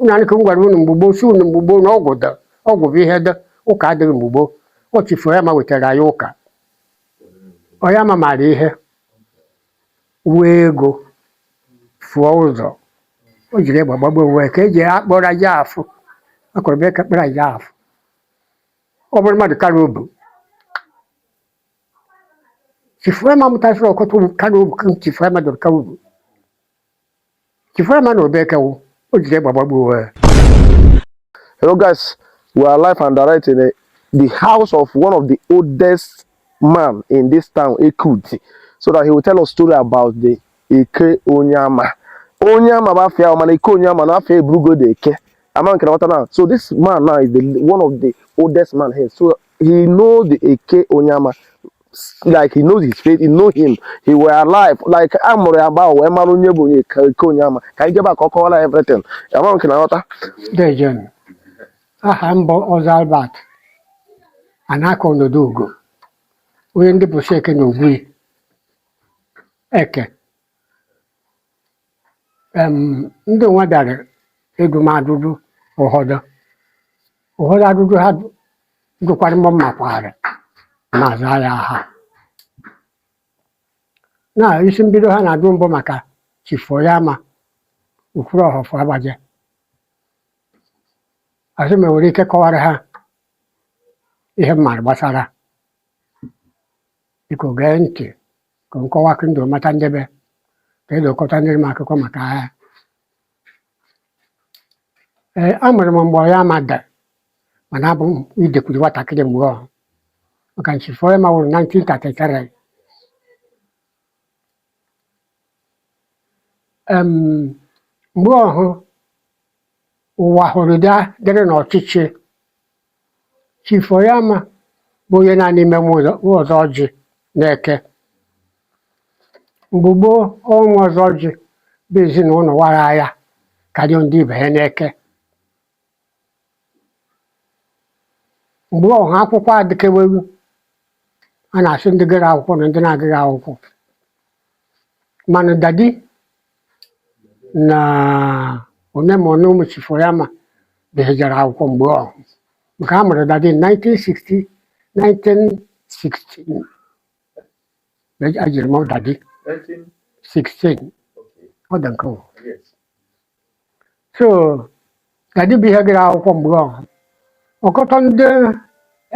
Nani ka ngwara unu mgbugbo si unu mgbugbo na ọgwụ bụ ihe ụka adịghị mgbugbo. O Chief Onyeama wetara anyị ụka. Onyeama maara ihe wee ego fụọ ụzọ o jiri egbe gbagbuo wee ka eji akpọrọ ya afụ akọrọ bụ eke kpara ya afụ. Ọ bụrụ mmadụ karịa obu Chief Onyeama mụtasịrị ọkọtụ karịa obu ka Chief Onyeama dọrọ karịa obu. Chief Onyeama na obekewu o jiri egbe gbagbuo wee. Hello guys, we are live and direct in the house of one of the oldest man in this town, Eke Udi, so that he will tell us story about the Eke Onyeama. Onyeama bafia man Eke Onyeama na afia brugo de Eke. Now. So this man now is one of the oldest man here. So he knows the Eke Onyeama, like he knows his faith, he knows him. He were alive. Like I'm about Eke Onyeama. Can you get back all everything? Dejen. Aha mbọ ọzọ Albert anaka ọnọdụ ugo onye ndị bụsị eke na ogwu eke ndị nwa bịara edu m adụdụ ụfọdụ adụdụ ha dụkwara mbọ mmakwara ma zaa ya aha na isi mbido ha na-adụ mbọ maka Chief Onyeama Ukwuru Ọhafọ Agbaje. Asị m nwere ike kọwara ha ihe mmadụ gbasara biko gee ntị ka nkọwa ndụ mata ndebe ka edokọta ndị m akụkọ maka ha. Amụrụ m mgbe Onyeama dị mana abụ m idekwuru nwatakịrị mgbe ọhụ maka Chief Onyeama nwụrụ 1933. Mgbe ọhụ ụwa hụrụ dịrị n'ọchịchị Chief Onyeama bụ onye naanị ime ọzọ ọjị n'Eke. Mgbe gboo ọnwụ ọzọ ọjị bụ ezinụlọ wara ya karịa ndị ibe ha n'Eke. Mgbe ọha akwụkwọ adịkeweghị a na-asị ndị gara akwụkwọ na ndị na-agaghị akwụkwọ mana dadi na onye ma ọnụ ụmụ Chief Onyeama dejere akwụkwọ mgbe ọhụ maka a mụrụ dadi 1916 ajiri m dadi 16 ọ dị nke so dadi bụ ihe gara akwụkwọ mgbe ọhụ ọkọtọ ndị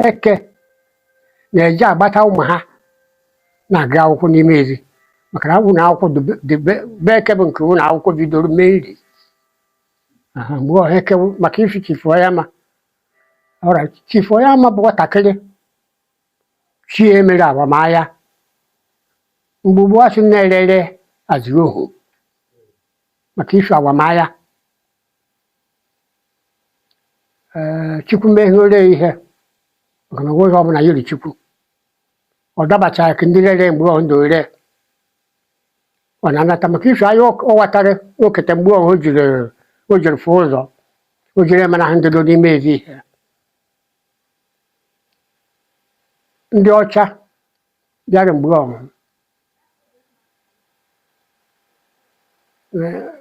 Eke na-eji agbata ụmụ ha na-aga akwụkwọ n'ime ezi maka na ụlọ akwụkwọ be Eke bụ nke ụlọ akwụkwọ bidoro mee nri mgbe ọha Eke maka ifi Chief Onyeama. Chief Onyeama bụ nwatakịrị chi emere agbamahịa mgbe ugbu asị na-erere azụ ohu maka ifi agbamahịa. Chukwu meghere ihe maka na onweghị ọbụla yiri Chukwu ọ dabachara ka ndị rere mgbe ọhụ ndị ore ọ na-anata maka ifi anya ọ watara okete mgbe ọhụ o jiri fụ ụzọ o jiri emena ha ndịdo n'ime ezi ihe. Ndị ọcha bịara mgbe ọhụ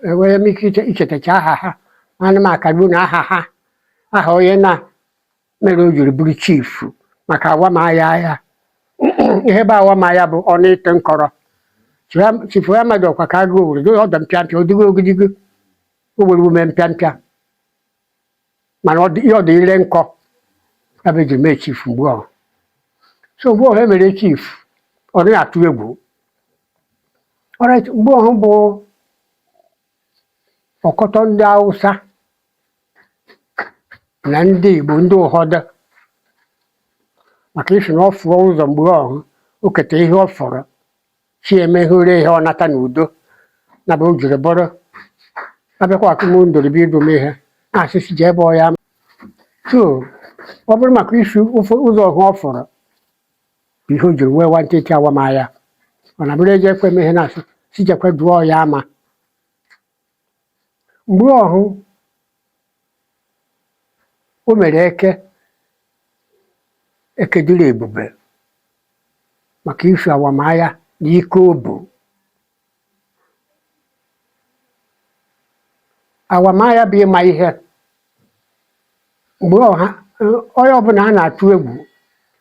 enwere m ike ichetacha aha ha ana m akagbu na aha onye na mere o jiri bụrụ chief maka awamahịa ya ihe bụ awamahịa bụ ọnụ ite nkọrọ. Chief Onyeama dị ọkwa ka agụ owere ọdọ mpịampịa odigo ogologo o were ume mpịampịa mana ihe ọdụ ire nkọ ebe eji mee chief mgbe ọhụ. So mgbe ọhụ emere chief ọ dịghị atụ egwu. Mgbe ọhụ bụ ọkọtọ ndị Hausa na ndị Igbo ndị ụfọdụ maka isi na ọ fụọ ụzọ mgbe ọhụ o keta ihe ọ fọrọ chi emeghere ihe ọ nata n'udo na bụ o jiri bụrụ abịakwa akụmụ ndoribi idome ihe na-asịsị ji ebe Onyeama. So ọ bụrụ maka isi ụzọ ọhụ ọ fọrọ ihe o jiri wee nwantịtị awamahịa ọ na bụrụ eji ekwe eme ihe na-asị si jekwe duo Onyeama. Mgbe ọhụ o mere Eke dịrị ebube maka ifi awamahịa na ike obu. awamaya bụ ịma ihe mgbe onye ọbụla a na-atụ egwu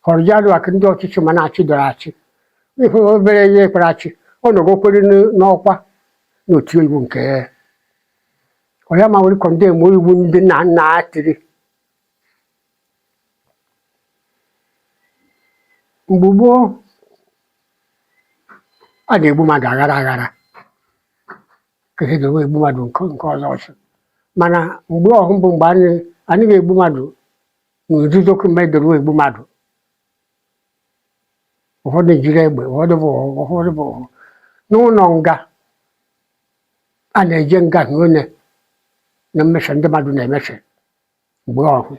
họrọjadụ aka ndị ọchịchị ma na-achị dọrọ achị ihe obere ihe ekpere achị ọ nọgokwere n'ọkwa n'otu iwu nke onye ma nwere kọndem iwu ndị nna nna ha tiri mgbe gboo a na-egbu mmadụ aghara aghara ka e dowe egbu mmadụ nke ọzọ ọsọ mana mgbe ọhụụ bụ mgbe anyị ga-egbu mmadụ n'ozuzo mgbe edoro egbu mmadụ ụfọdụ jiri egbe ụfọdụ bụ n'ụlọ nga a na-eje nga onye na mmeso ndị mmadụ na-emeso mgbe ọhụụ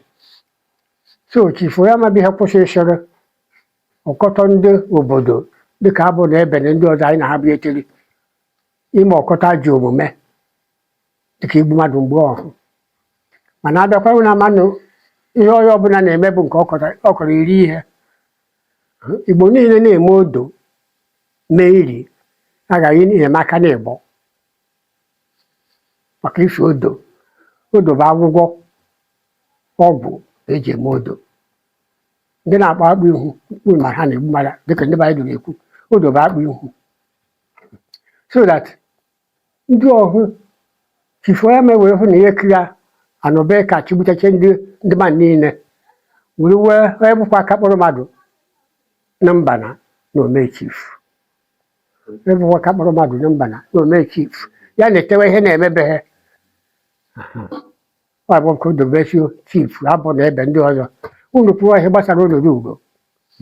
so Chief Onyeama bụ ihe kwụsị isoro ọkọtọ ndị obodo dịka abụ na ebe na ndị ọzọ anyị na ha bụ etiri ime ọkọta ji omume dịka igbu mmadụ mgbe ọhụụ mana abịakwa na mmanụ ihe onye ọbụla na-eme bụ nke ọ kọrọ iri ihe Igbo niile na-eme odo mee iri agaghị enyemaka na Igbo maka isi odo bụ agwụgwọ ọgwụ eji eme odo ndị na-akpa akpụ ihu kpuru ma ha na-egbu mara dịka ndị Baịbụl na-ekwu odo bụ akpụ ihu so that ndị ọhụ Chief Onyeama wee hụ na ihe kiri anọbe ka chigbutache ndị mmadụ niile wee ebụkwa aka kpọrọ mmadụ na mbana na omee chief ebụkwa aka kpọrọ mmadụ na mbana na omee chief ya na-etewe ihe na-emebeghị ọ bụ ka o dobesi chief abụ na ebe ndị ọzọ unu kwuo ihe gbasara ọnọdụ ugo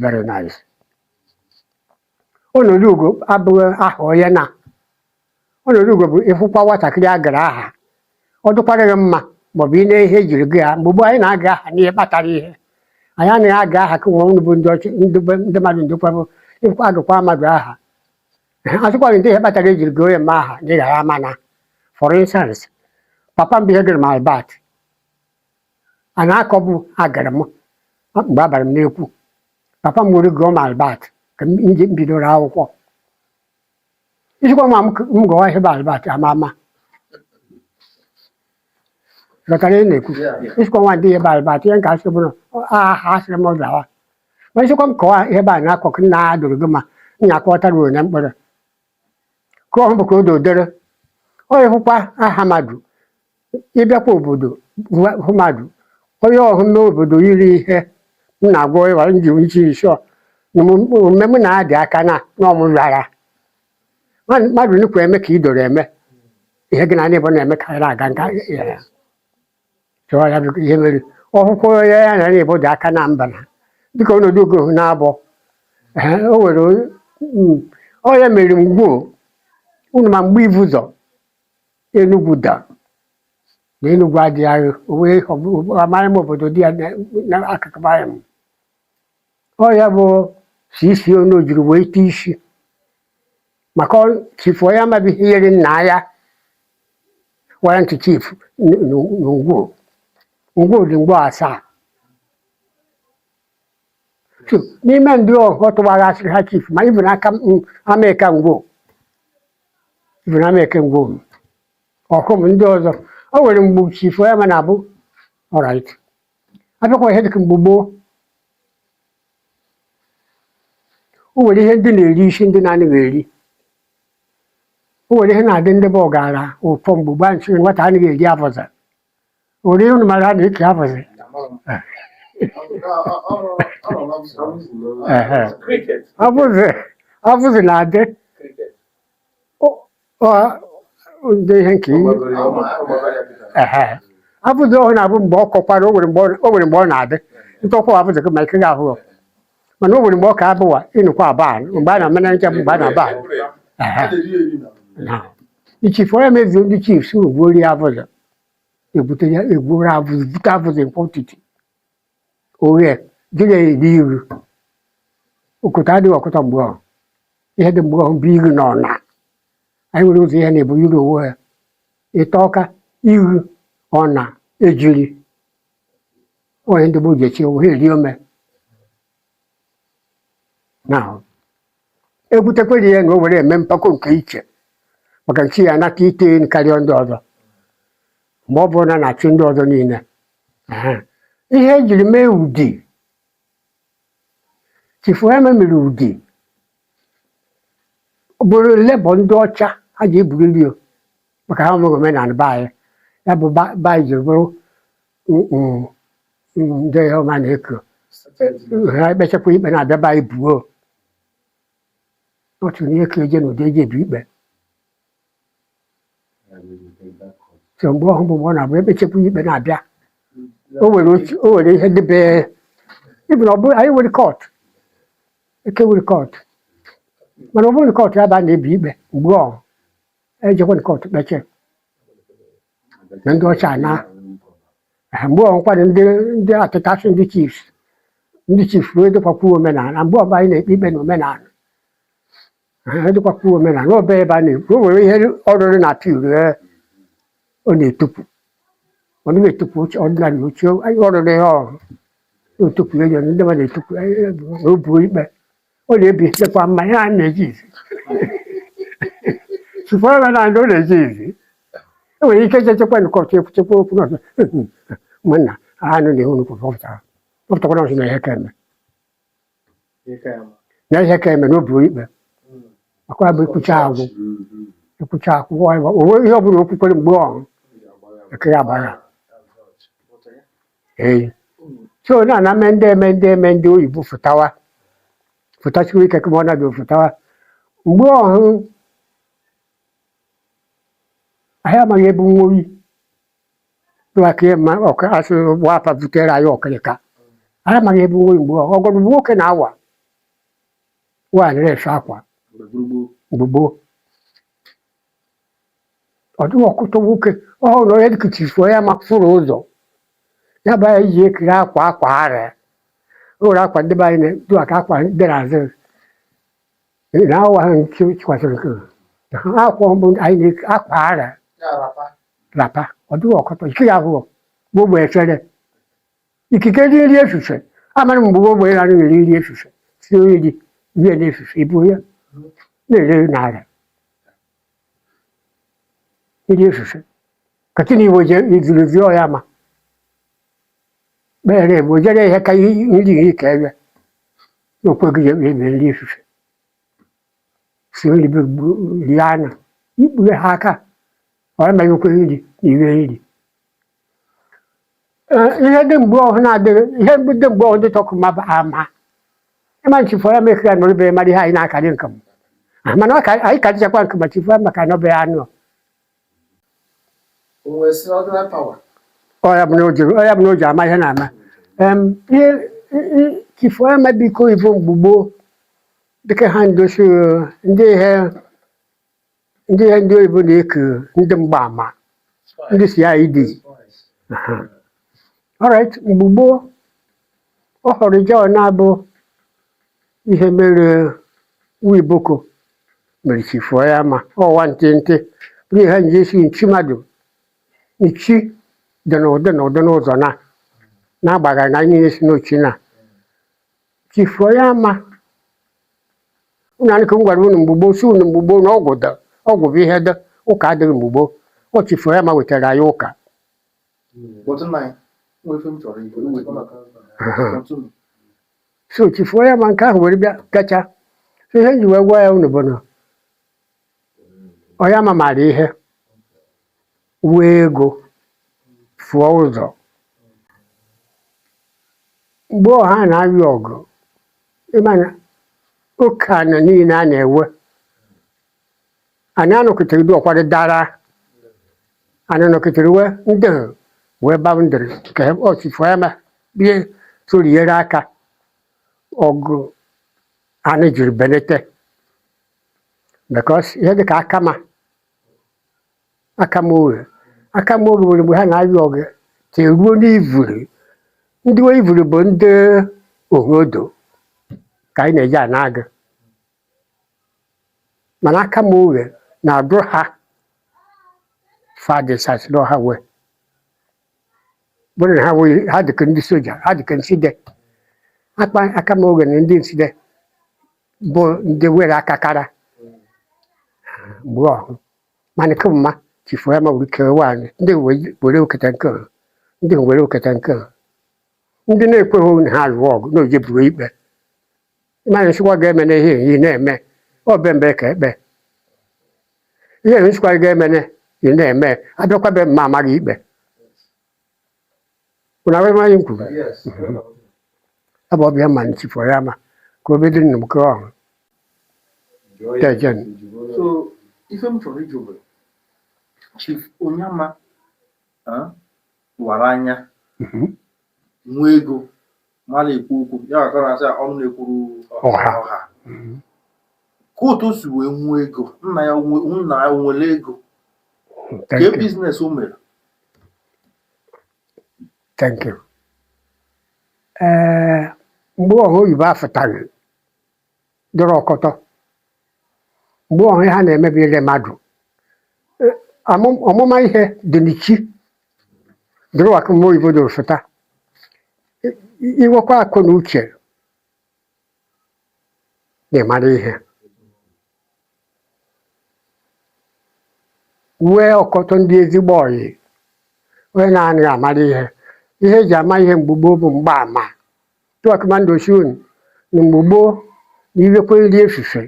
very nice ọnọdụ ugo abụghị aha onye na ọnọdụ ugo bụ ịfụkwa nwatakịrị a gara aha ọ dụkwara gị mma maọbụ ị na-ihe ejiri gị ha mgbe anyị na-aga aha n'ihe kpatara ihe anyị anaghị aga aha ka nwa unu bụ ndị mmadụ ndekwabụ ịfụkwa agụkwa mmadụ aha asịkwaghị ndị ihe kpatara ejiri gị onye mma aha ndị ghara ama na for instance papa m bụ ihe gịrị m albat a na-akọbụ agara m mgbe abara m n'ekwu papa m nwere gụọ m albat ka m bidoro akwụkwọ isikwa ma m gụọ ihe bụ albat ama lọtara ị na-ekwu isikwa nwa ndị ihe bụ albat ihe nke asị bụrụ aha asịrị m gawa ma isikwa m kọwa ihe bụ a na-akọkụ nna ha doro gị ma nya akọtara onye mkpọrọ ka ọhụ bụ ka o dodere onye hụkwa aha mmadụ ịbịakwa obodo hụ mmadụ onye ọhụ mee obodo iri ihe m na-agwọ ịwa nji iche isọ omume m na-adị aka na ọmụrara mmadụ nnukwu eme ka idoro eme ihe gị na ndị Igbo na-eme ka na-aga nka ya chọọ ya bụ ihe mere ọhụkwọ onye ya na ndị Igbo dị aka na mba na dịka ọnọdụ ugo na-abọ o nwere onye mere mgbuo unu ma mgbe ivu ụzọ Enugwu da na Enugwu adịghị wee amaghị m obodo dị ya n'akụkụ anyị m ọ ya bụ isi onu jiri wee tee isi maka Chief Onyeama bụ ihe yere nna ya warrant chief ngwo dị mgbe 7 n'ime ndị ọhụ tụwara asịrị ha chief ma ibu n'aka Ameka ngwo ọkụ m ndị ọzọ o nwere mgbe Chief Onyeama na-abụ ọrait abịakwa ihe dịka mgbe gboo o nwere ihe ndị na-eri isi ndị na-anaghị eri o nwere ihe na-adị ndị bụ ọgara ụtọ mgbe gbaa nsị nwata anaghị eri abụzị ori unu mara a na-eke abụzị abụzị na-adị ndị ihe nke abụzị ọhụrụ na-abụ mgbe ọ kọkwara o nwere mgbe ọ na-adị ntọkwa abụzị gị ma ike gị ahụ mana o nwere mgbe ọ ka abụwa ịnụkwa abaa mgbe a na-amana nche mgbe a na-aba Chief Onyeama mezi ndị chiefs ugwuori abụzị egwuru abụzị bute abụzị nke ụtụtụ oghe dịga eri iru okoto adịghị ọkụtọ mgbe ọhụ ihe dị mgbe ọhụ bụ iru na ọna anyị nwere ụzọ ihe na-ebu iru onwe ha ịta ọka iru ọna ejiri onye ndị gboo ji echi owe ha eri ome na egwutekwere ihe na o were eme mpako nke iche maka nchi ya anata ite karịa ndị ọzọ mgbe ọ bụrụ na na-achụ ndị ọzọ niile. Ihe ejiri mee Udi, Chief Onyeama mere Udi bụrụ lebọ ndị ọcha ha ji eburiri o maka ha nwere omenala be anyị. Ya bụ be anyị jiri bụrụ ndị ihe ọma na-eko ha ekpechakwa ikpe na-abịa be anyị buo otu na eke eje n'ụdị eji ebu ikpe. So mgbe ọhụụ bụ mgbe ọ na-abụ ekpechakwa ikpe na-abịa o nwere ihe debe ibu na ọ bụrụ anyị nwere kọt eke nwere kọt mana ọ bụrụ kọt aba na-ebi ikpe mgbe ọ ejekwa na kọt kpeche na ndị ọcha na mgbe ọ nkwado ndị atụtasị ndị chiefs wee dịkwakwu omenala mgbe ọba anyị na-ekpe ikpe na omenala dịkwakwu omenala obe ebe a na-ekwu o nwere ihe ọrụrụ na apil ọ na-etupụ ọ na-etupụ ọdịnala ochie ọrụrụ ihe ọrụ otupu eji ndị mmadụ etupu na o buo ikpe ọ na-ebi ikpekwa mma ihe a na-eji izi Chief Onyeama na ndị ọ na-eji izi e nwere ike chechekwa nkọta ekwuchekwa okwu n'ọzọ ụmụnna anụ na-ehu nnukwu ọpụtakwara ọzọ na ihe ka eme na ihe ka eme na o buo ikpe akwa bụ ekwucha akwụkwọ onwe ihe ọ bụla okwukwere mgbe ọhụ ekere agbara so na eme ndị oyibo fụtachiri ike kama ọ na-abịa fụtawa mgbe ọhụ anyị amaghị ebe nwa oyi asị gbapa butere anyị ọkịrịka anyị amaghị ebe nwa oyi mgbe ọhụ ọgọdụ nwoke na-awa nwaanyị na-efe akwa mgbe gboo ọ dịghị ọkụtọ nwoke ọhụrụ na onye dịka Chief Onyeama fụrụ ụzọ ya bụ anyị ji ekiri akwa ara o nwere akwa ndị be anyị na-edu aka akwa dị n'azụ na awa ha chikwasịrị akwa mbụ anyị na-eke akwa ara rapa ọ dịghị ọkụtọ ike ya abụọ gbogbo efere ikike dị nri efufe amara mgbe gbogbo ya na nri efufe si nri rie n'efufe ibu ya na-ere n'ala nri efufe katini Igbo izuru zi Onyeama mere Igbo jere ihe ka nri ka ebe n'okweghị eme nri efufe si nri rie anụ ikpughe ha aka ọ emaghị okwe nri na iwe nri ihe dị mgbe ọhụụ na-adịghị ihe dị mgbe ọhụụ dị tọkụ ma ama ịma Chief Onyeama ekere nọrọbe mara ihe anyị na-akarị nkam mana anyị ka dịchakwa nke ma Chief Onyeama maka nọbe anụ ọ ya bụ na o ji ama ihe na-ama ihe Chief Onyeama biko ivo mgbe gboo dịka ha ndosi ndị oyibo na-eke ndị mgbaama ndị CID alright mgbe gboo ọ hụrụ John na-abụ ihe mere Nwiboko mere Chief Onyeama ọwa ntịntị ihe ha ji esi nchi mmadụ nchi dị n'ụdị n'ụzọ na-agbaghara na anyị na-esi n'ochi na Chief Onyeama ụnụ anụka m gwara unu mgbe gboo si unu mgbe gboo na ọgwụ bụ ihe dị ụka adịghị mgbe gboo ọ Chief Onyeama wetara anyị ụka so Chief Onyeama nke ahụ were bịa gacha ihe nji wee gwa ya unu bụ na Onyeama maara ihe wee ego fụọ ụzọ mgbe ọha na-arịa ọgụ ịmana oke ana niile a na-ewe anyị anọkọtere dị ọkwado dara anyị nọkọtere ndị wee baụndịrị ka Chief Onyeama bie toriere aka ọgụ anyị jiri belete because ihe dịka akama oge nwere mgbe ha na-arịa ọgụ teruo n'ivuri ndị ivuri bụ ndị ohodo ka anyị na-eji ana-agụ mana akama oge na-adụ ha fadịsasịrị ọha wee bụrụ na ha dịka ndị soja ha dịka nside akama oge na ndị nside bụ ndị were aka kara mgbe ọhụ mana kemma Chief Onyeama were ike nwaanyị ndị were oketa nke ndị were oketa nke ndị na-ekweghị na ha lụọ ọgụ na oje buru ikpe ịmana nsịkwa ga-eme na ihe ị na-eme ọbe mbe ka ekpe ihe nsịkwa ga-eme na ị na-eme abịakwa be mma amaghị ikpe ụna anyị m kwuru abụ ọbịa ma Chief Onyeama ka obe dị nna m ke ọhụ tejen. So ife m chọrọ ịjụ bụ Chief Onyeama wara anya nwee ego mara ekwu okwu ya ka na-asị ọnụ na-ekwuru ọha ka otu o si wee nwee ego nna ya nwere ego ka biznes o mere. Thank you. Mgbe ọha oyibo afụtaghị dọrọ ọkọtọ mgbe ọha ha na-emebiri mmadụ ọmụma ihe dị n'ichi dịrị waka mgbe oyibo doro fụta iwekwa akụ na uche na-emara ihe wee ọkọtọ ndị ezigbo ọyị onye na-anaghị amara ihe ihe eji ama ihe mgbe gboo bụ mgbaama tụọkụmandụ osun na mgbe gboo na iwekwe nri efufe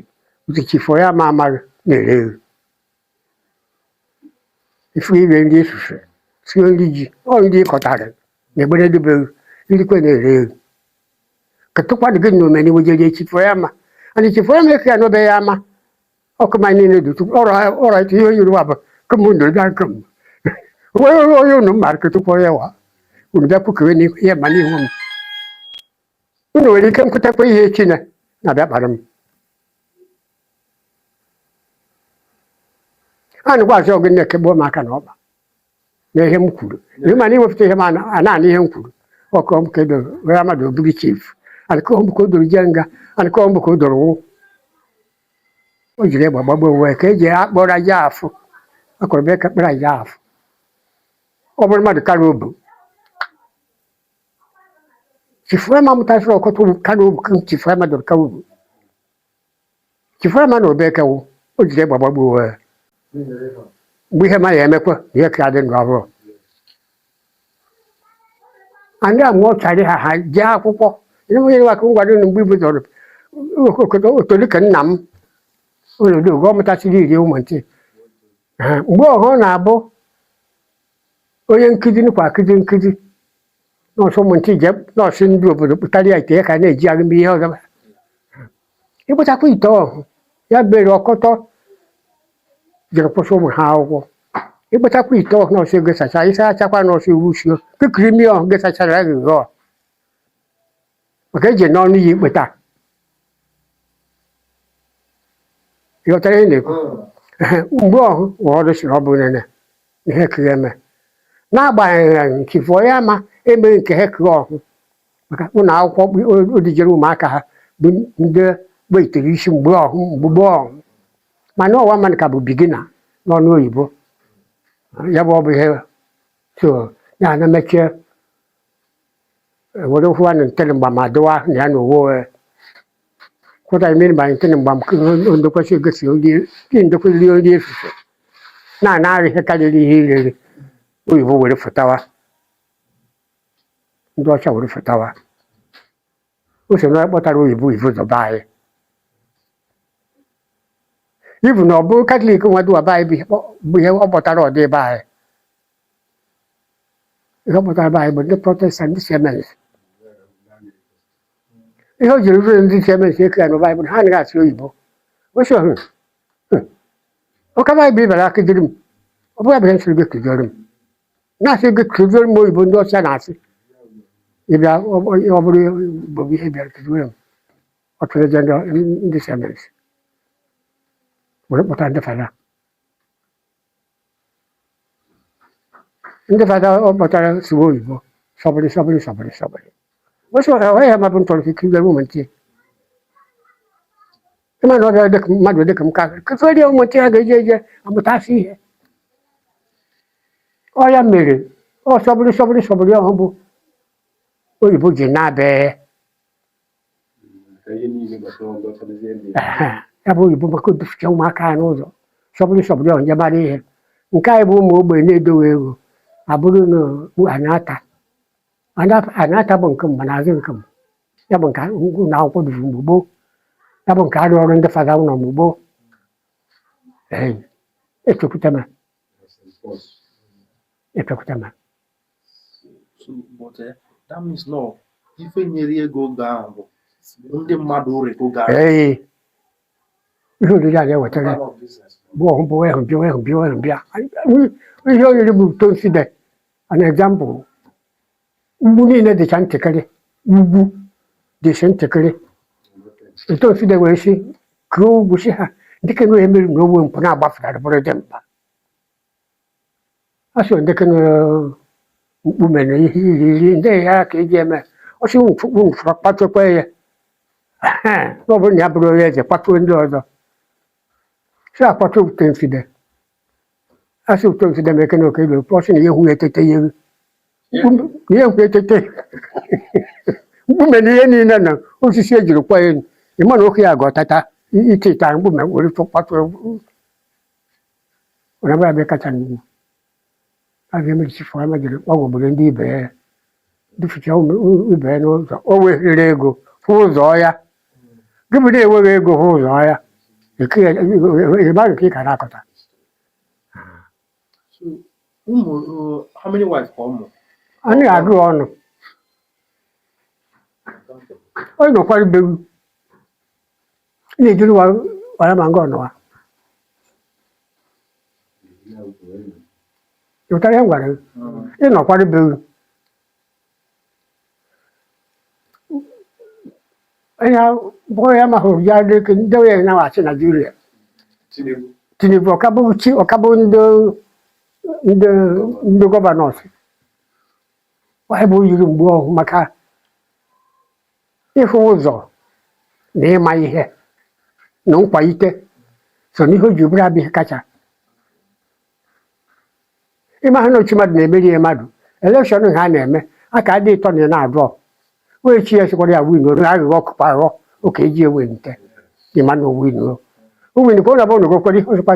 nke Chief Onyeama amaghị na-ere ego ifu ire nri efufe sie nri ji ọ nri ịkọtara na egbere dobeghị irikwe na-ere ego ketụkwadụ gị na omeni wejere Chief Onyeama and Chief Onyeama eke ya n'obe ya ama ọkụma niile dutu ọrọ ite ihe oyiri wa bụ kemụndụ bịa nkem onye unu mara ketụkwa ya wa unu bịa kwukewe n'ihe ma n'ihu m unu nwere ike nkwụtakwa ihe echi na-abịa kpara m a nụkwa azụ ọgụ na-ekegbuo m aka na ọkpa na ihe m kwuru ihe mana iwepụta ihe m ana ihe m kwuru ọkọ m ka edoro wee amadụ obugi chief adịkọ m ka o doro jee nga adịkọ m ka o doro nwụ o jiri egbe gbagbo wee ka eji akpọrọ aja afụ akọrọ be ka kpere aja afụ ọ bụrụ mmadụ karịa obu Chief Onyeama mụtasịrị ọkọtọ karịa obu ka Chief Onyeama doro ka obu Chief Onyeama na obe kewu o jiri egbe gbagbo wee mgbe ihe ma ya emekwa ihe ka dị ndụ abụọ ndị amụọ chara ha jee akwụkwọ onye waka ngwado na mgbe ibu zọrọ otoli ka nna m ụlọdo oge ọ mụtasịrị iri ụmụ ntị mgbe ọhụụ na-abụ onye nkụzi nkwa akụzi nkụzi nọọsụ ụmụ ntị je nọọsụ ndị obodo pụtara ya ite ya ka na-eji agụmị ihe ọzọ ịkpụchakwa ite ọhụ ya bere ọkọtọ jere kwụsị ụmụ ha akwụkwọ ịkpụchakwa ite ọhụ nọọsụ egosacha ịsa achakwa nọọsụ iwu sio kekiri imi ọhụ gesachara ya gịghọ maka eji n'ọnụ ya ikpeta ịghọtara ihe na-ekwu mgbe ọhụ ọrụ siri ọ bụ nene ihe kiri eme n'agbanyeghị Chief Onyeama emeghị nke ha kiri ọhụ maka ụlọ akwụkwọ odijere ụmụaka ha bụ ndị gbetere isi mgbe gboo ọhụ mana ọwa mmadụ ka bụ bigina n'ọnụ oyibo ya bụ ọ bụ ihe so ya na mechie were hụwa na ntele mgba ma dụwa na ya na owo kwụta imeri ma ntele mgba ndokwesị egosi ndokwesịrị nri efufe na-anarị ihe karịrị ihe irere oyibo were fụtawa ndị ọcha were fụtawa usoro kpọtara oyibo zọba anyị ibu na ọ bụrụ katọlik nwa be anyị bụ ihe ọ kpọtara ọdị ebe anyị ihe ọ kpọtara ebe anyị bụ ndị protestant ndị siemens ihe o jiri ruru ndị siemens ekere na baịbụl ha anaghị asị oyibo osi ọhụ ọka baịbụl ịbara akụziri m ọ bụrụ abịa nsiri gị kụziere m na-asị gị kụziere m oyibo ndị ọcha na-asị ịbịa ọ bụrụ bụ ihe bịara kụziere m ọ tụrụ eje ndị siemens were kpọta ndị fada ọ kpọtara siwe oyibo sọbịrị osi ọhụ ya mabụ ntọrọ kikiri ụmụ ntị ịma na ọ bịara mmadụ dịka m ka kụziere ụmụ ntị ha ga-eje eje amụtasị ihe ọ ya mere ọ sọbịrị ọhụ bụ oyibo ji na-abịa ya bụ oyibo maka oduficha ụmụaka ya n'ụzọ sọbịrị ọhụ je mara ihe nke anyị bụ ụmụ ogbenye na-edowe ego abụrụ na anata bụ nke mgbe n'azụ nke m ya bụ nke na akwụkwọ duru mgbe gboo ya bụ nke arụ ọrụ ndị fada ụlọ mgbe gboo echekwute m So, but that means no, ife nyere ego oge ahụ bụ ndị mmadụ ore oge ahụ. Ihe oriri a na-ewetara bụ bịa ihe oriri bụ uto nside an example ugwu niile dịcha ntakịrị ugwu dịcha ntakịrị uto nside wee si kụọ ugwu si ha dịka na emeri na owe mpụ na-agbafere bụrụ dị mkpa a sị dịka na mkpume na ihe iri ndị ya ka eji eme ọsị mfụrụ kpachekwa ya ọ bụrụ na ya bụrụ onye eze kpatuo ndị ọzọ si akpata uto nside asị uto nside ma eke na oke ilo ọ sị na ihe hụ etete ya ihe hụ etete mkpume na ihe niile na osisi ejiri kwa elu ịma na oke ya ga-ọtata iteta mkpume were kpatuo onye abịa kacha n'ugwu a ga-emeri Chief Onyeama jiri ọgwụgburu ndị ibe ya duficha ibe ya n'ụzọ o weghere ego hụ ụzọ ya gị bụ na-enweghị ego hụ ụzọ ya ịma nke ị ka na-akọta. How many wives ka ụmụ? A na-agụ ọnụ onye nọkwara ibewu na-ejiri Onyeama nga ọnụwa ụtara ihe gwara ịnọkwara ibewu onye bụ Onyeama hụrụ ya dịka ndị onye na-achị Naijiria Tinubu ọkabụ ndị gọvanọs onye bụ yiri mgbe ọhụụ maka ịhụ ụzọ na ịma ihe na nkwalite so n'ihe o ji bụrụ abịa kacha ịma ha na ochi mmadụ na-emeri ihe mmadụ elekshọn ha na-eme aka adị ịtọ na na-adọ wee chi ya sikwara ya win oru aghụghọ ọkụkọ aghọ oke eji ewenite ịma na owin owin ka ọ na-abụ na gokwere ihe ọzọkwa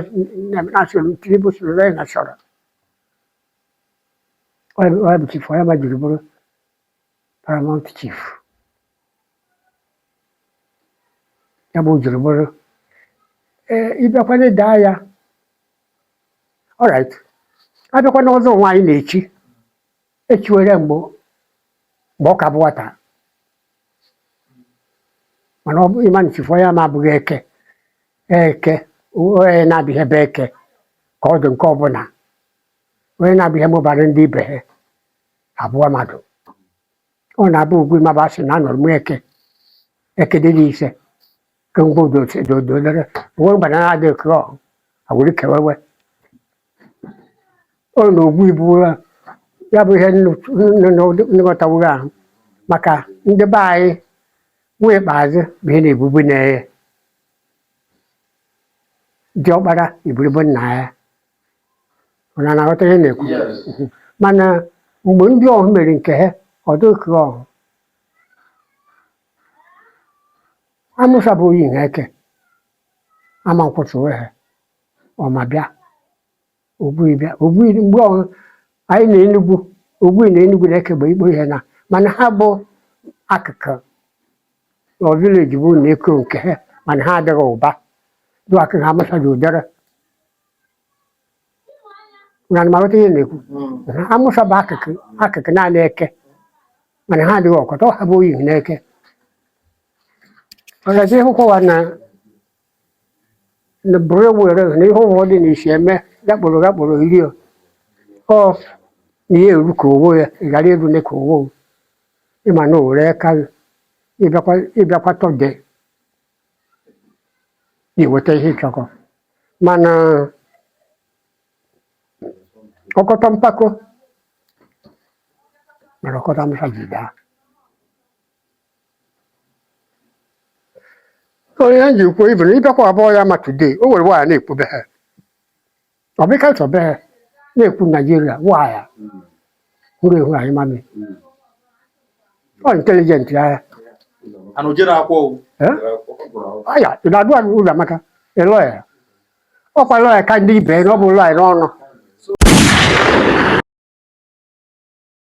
na-asịrị Tinubu sịrị ya na chọrọ ọ bụ Chief Onyeama jiri bụrụ paramount chief ya bụ jiri bụrụ ịbịakwana daa ya alright abịakwana ọzọ nwaanyị na-echi echiwere mgbe ọ ka bụ nwata mana ọ bụ ịma na Chief Onyeama abụghị eke onye na-abịghị ebe eke ka ọ dị nke ọbụla onye na-abịghị mụbara ndị ibe ha abụọ mmadụ ọ na-abụ ugwu ịmaba asị na anọrọ m eke dị n'ise kemgbe ododolere onwe mgbana na-adị oke ọhụ awere kewewe ọ na ogbu ibu ya bụ ihe nlekọtawuru ahụ maka ndị be anyị nwee ikpeazụ bụ ihe na-ebubu na-eye dị ọkpara iburibo nna ya ọ na-aghọta ihe na-ekwu mana mgbe ndị ọhụ mere nke ha ọdụ oke ọhụ amụsabụghị ihe eke ama nkwụsịwe ha ọma bịa mgbe ọhụ anyị na Enugu ogbu na Enugu na-eke bụ ikpo ihe na mana ha bụ akụkụ na vileji bụ na eko nke ha mana ha adịghị ụba dụ akụ ha amụsaghị ụdere na aghọta ihe na-ekwu amụsa bụ akụkụ naanị eke mana ha adịghị ọkọta ọ ha bụ oyi na-eke ọzọzi ịhụkwa na bụrụ were na ihe ụfọdụ dị n'isi eme gakpụrụ iri ọ na ihe eru ka owo ya ghara eru ne ka owo ịma na o were ka ịbịakwa tọde iweta ihe ịchọkọ mana ọkọtọ mpako mere ọkọtọ amụsa ji daa onye ha ji kwuo ibu na ịbịakwa abụọ ya ma today o nwere nwaanyị na-ekpube ha ọbịka chọbe ha na-ekwu Naijiria nwaanyị hụrụ ehu anyị mami ọ intelijent ya aya ị na-adụ ụlọ amaka ịlọya ọkwa lọya ka ndị ibe na ọ bụ lọya n'ọnụ